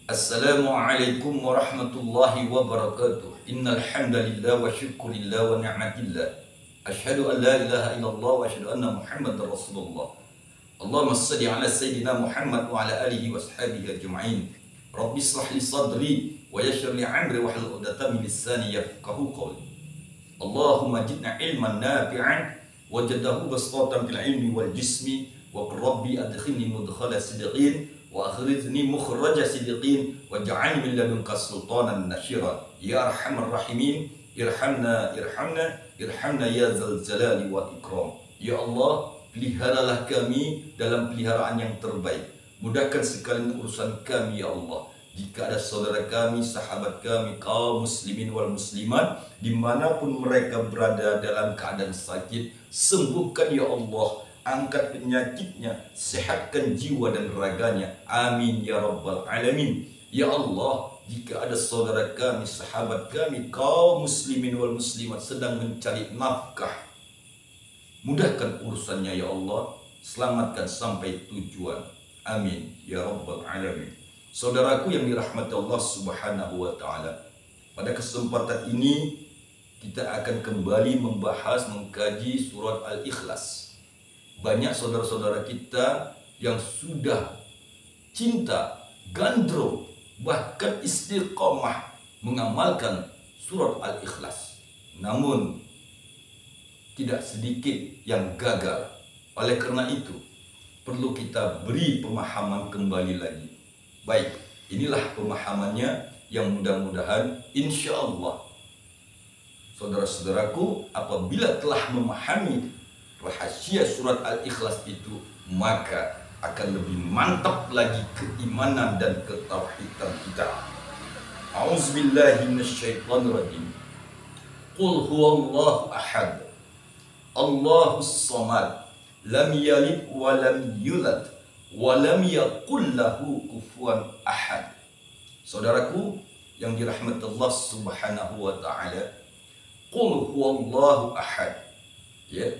Assalamualaikum warahmatullahi wabarakatuh. Innal hamdalillah wa syukurillah wa ni'matillah. Asyhadu an la ilaha illallah wa asyhadu anna Muhammadar Rasulullah. Allahumma shalli ala sayyidina Muhammad wa ala alihi wa sahbihi ajma'in. Rabbi shrah li sadri wa yassir li amri wa hlul 'uqdatam min lisani yafqahu qawli. Allahumma zidna ilman nafi'an wajadahu basatan fil ilmi wal jismi wa rabbi adkhilni mudkhala sidqin wa akhrijni mukhraja sidqin waj'alni min ladunka sultanan nasyira ya arhamar rahimin irhamna ya zal jalali wal ikram. Ya Allah, peliharalah kami dalam peliharaan yang terbaik, mudahkan sekali urusan kami ya Allah. Jika ada saudara kami, sahabat kami, kaum muslimin wal muslimat, dimanapun mereka berada dalam keadaan sakit, sembuhkan ya Allah, angkat penyakitnya, sehatkan jiwa dan raganya, amin ya rabbal alamin. Ya Allah, jika ada saudara kami, sahabat kami, kaum muslimin wal muslimat sedang mencari nafkah, mudahkan urusannya ya Allah, selamatkan sampai tujuan, amin ya rabbal alamin. Saudaraku yang dirahmati Allah subhanahu wa ta'ala, pada kesempatan ini kita akan kembali membahas, mengkaji surat Al-Ikhlas. Banyak saudara-saudara kita yang sudah cinta, gandrung, bahkan istiqomah mengamalkan surat Al-Ikhlas. Namun tidak sedikit yang gagal. Oleh karena itu perlu kita beri pemahaman kembali lagi. Baik, inilah pemahamannya yang mudah-mudahan insya Allah saudara-saudaraku apabila telah memahami rahasia surat Al-Ikhlas itu, maka akan lebih mantap lagi keimanan dan ketauhidan kita. A'udzubillahi minasyaitonirrajim. Qul huwallahu ahad, Allahus samad, lam yalid wa lam yulad wa lam yakul lahu kufuwan ahad. Saudaraku yang dirahmati Allah subhanahu wa ta'ala, qul huwallahu ahad, ya,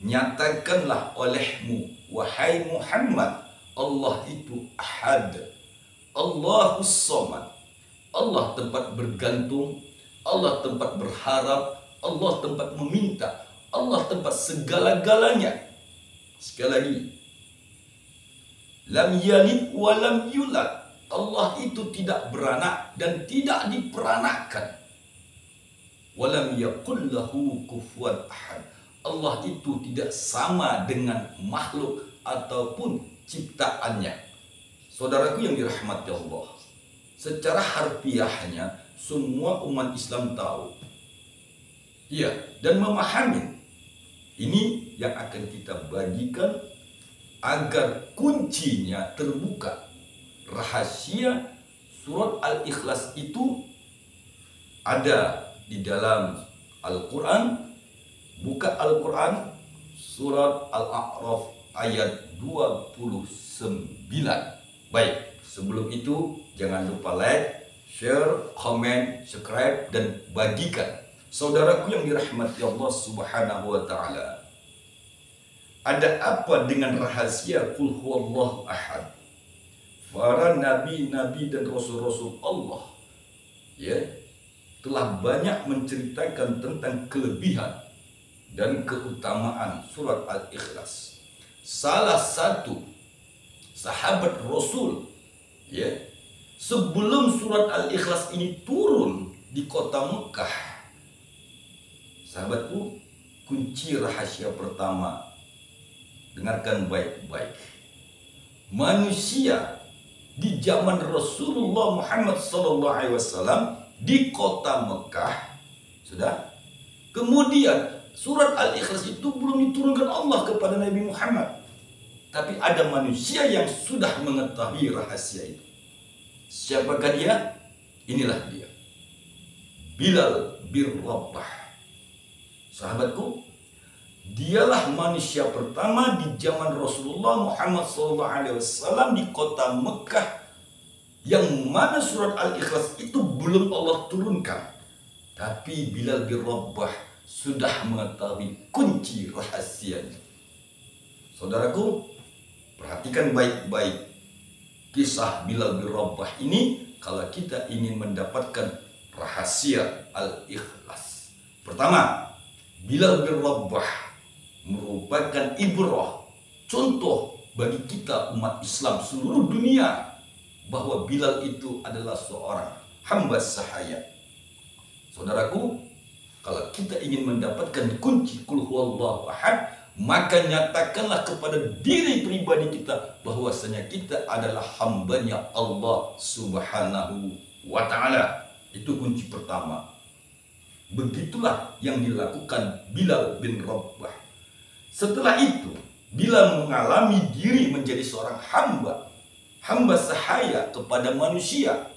nyatakanlah olehmu wahai Muhammad, Allah itu ahad, Allahus samad, Allah tempat bergantung, Allah tempat berharap, Allah tempat meminta, Allah tempat segala-galanya. Sekali lagi, lam yalid wa lam yulad, Allah itu tidak beranak dan tidak diperanakkan. Walam yakul lahu kufuwan ahad, Allah itu tidak sama dengan makhluk ataupun ciptaannya. Saudaraku yang dirahmati Allah, secara harfiahnya semua umat Islam tahu, ya, dan memahami. Ini yang akan kita bagikan agar kuncinya terbuka. Rahasia surat Al-Ikhlas itu ada di dalam Al-Quran. Buka Al-Quran surat Al-A'raf ayat 29. Baik, sebelum itu jangan lupa like, share, komen, subscribe, dan bagikan. Saudaraku yang dirahmati Allah subhanahu wa ta'ala, ada apa dengan rahasia Qul huwallahu ahad? Para nabi-nabi dan rasul-rasul Allah, ya, telah banyak menceritakan tentang kelebihan dan keutamaan surat Al-Ikhlas. Salah satu sahabat Rasul, ya, sebelum surat Al-Ikhlas ini turun di kota Mekah, sahabatku, kunci rahasia pertama, dengarkan baik-baik. Manusia di zaman Rasulullah Muhammad SAW di kota Mekah sudah. Kemudian surat Al-Ikhlas itu belum diturunkan Allah kepada Nabi Muhammad, tapi ada manusia yang sudah mengetahui rahasia itu. Siapakah dia? Inilah dia, Bilal bin Rabah. Sahabatku, dialah manusia pertama di zaman Rasulullah Muhammad SAW di kota Mekah yang mana surat Al-Ikhlas itu belum Allah turunkan, tapi Bilal bin Rabah sudah mengetahui kunci rahasianya. Saudaraku, perhatikan baik-baik. kisah Bilal bin Rabah ini kalau kita ingin mendapatkan rahasia al-ikhlas. Pertama, Bilal bin Rabah merupakan ibrah, contoh bagi kita umat Islam seluruh dunia bahwa Bilal itu adalah seorang hamba sahaya. Saudaraku, kalau kita ingin mendapatkan kunci Qul huwallahu ahad, maka nyatakanlah kepada diri pribadi kita bahwasanya kita adalah hambanya Allah Subhanahu wa ta'ala. Itu kunci pertama. Begitulah yang dilakukan Bilal bin Rabah. Setelah itu, Bilal mengalami diri menjadi seorang hamba sahaya kepada manusia.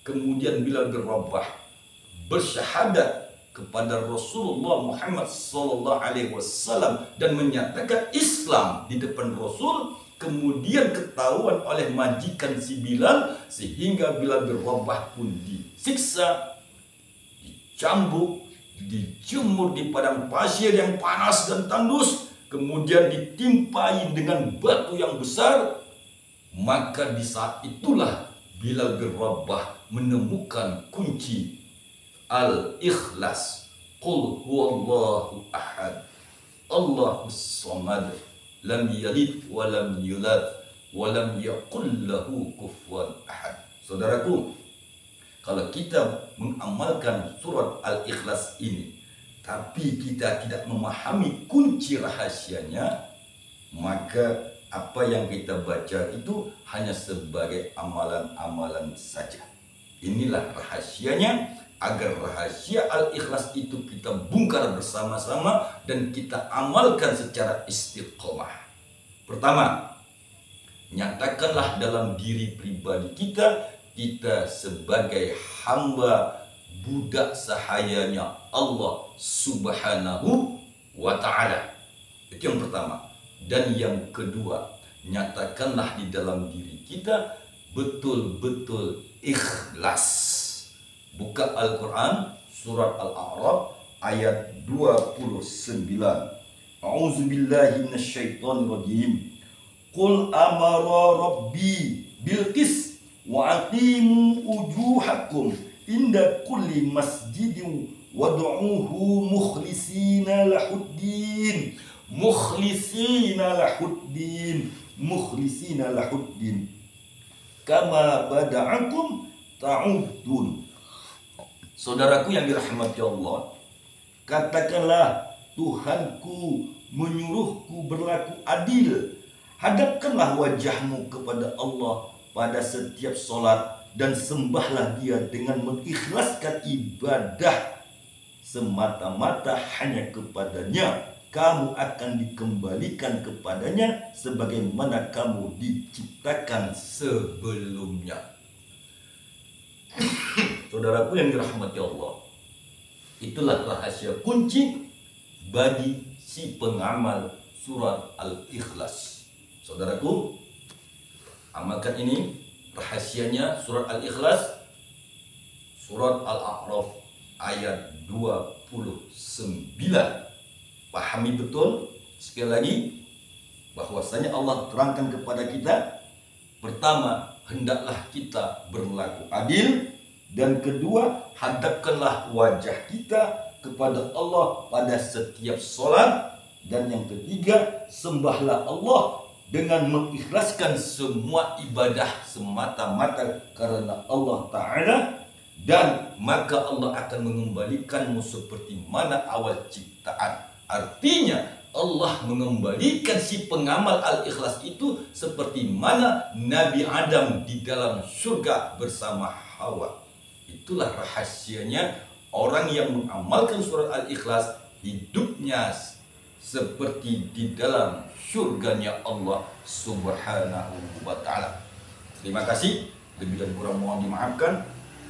Kemudian Bilal bin Rabah bersyahadat kepada Rasulullah Muhammad SAW dan menyatakan Islam di depan Rasul. Kemudian ketahuan oleh majikan si Bilal sehingga Bilal bin Rabah pun disiksa, dicambuk, dijemur di padang pasir yang panas dan tandus, kemudian ditimpai dengan batu yang besar. Maka di saat itulah Bilal bin Rabah menemukan kunci al-ikhlas. Qul huwallahu ahad, Allahus samad, lam yalid wa lam yulad wa lam yakul lahu kufuwan ahad. Saudaraku, kalau kita mengamalkan surat al-ikhlas ini tapi kita tidak memahami kunci rahasianya, maka apa yang kita baca itu hanya sebagai amalan-amalan saja. Inilah rahasianya, agar rahasia al-ikhlas itu kita bongkar bersama-sama dan kita amalkan secara istiqomah. Pertama, nyatakanlah dalam diri pribadi kita, kita sebagai hamba budak sahayanya Allah Subhanahu wa ta'ala. Itu yang pertama. Dan yang kedua, nyatakanlah di dalam diri kita betul-betul ikhlas. Buka Al-Quran surat Al-A'raf ayat 29. A'udzubillahi minasyaitonirrajim. Qul amara rabbi bilqis wa aqimu wujuhakum inda kulli masjidin wad'uhu mukhlisina lahuddin. Mukhlisina lahuddin kama bada'akum ta'udun. Saudaraku yang dirahmati Allah, katakanlah Tuhanku menyuruhku berlaku adil. Hadapkanlah wajahmu kepada Allah pada setiap solat dan sembahlah Dia dengan mengikhlaskan ibadah semata-mata hanya kepadanya. Kamu akan dikembalikan kepadanya sebagaimana kamu diciptakan sebelumnya. Saudaraku yang dirahmati Allah, itulah rahasia kunci bagi si pengamal surat Al-Ikhlas. Saudaraku, amalkan ini, rahasianya surat Al-Ikhlas, surat Al-A'raf ayat 29. Pahami betul sekali lagi bahwasanya Allah terangkan kepada kita, pertama, hendaklah kita berlaku adil, dan kedua, hadapkanlah wajah kita kepada Allah pada setiap solat, dan yang ketiga, sembahlah Allah dengan mengikhlaskan semua ibadah semata-mata karena Allah Ta'ala, dan maka Allah akan mengembalikanmu seperti mana awal ciptaan. Artinya Allah mengembalikan si pengamal al-ikhlas itu seperti mana Nabi Adam di dalam surga bersama Hawa. Itulah rahasianya orang yang mengamalkan surat Al-Ikhlas, hidupnya seperti di dalam surganya Allah Subhanahu wa ta'ala. Terima kasih, lebih dan kurang mohon dimaafkan.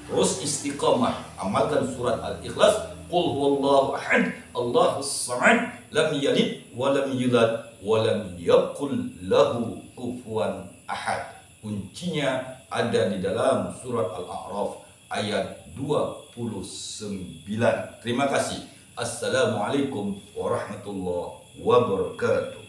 Terus istiqamah, amalkan surat Al-Ikhlas. Qul huwallahu ahad, Allahus samad, lam yalid wa lam yulad wa lam yakul lahu kufuwan ahad. Kuncinya ada di dalam surat Al-A'raf ayat 29. Terima kasih. Assalamualaikum warahmatullahi wabarakatuh.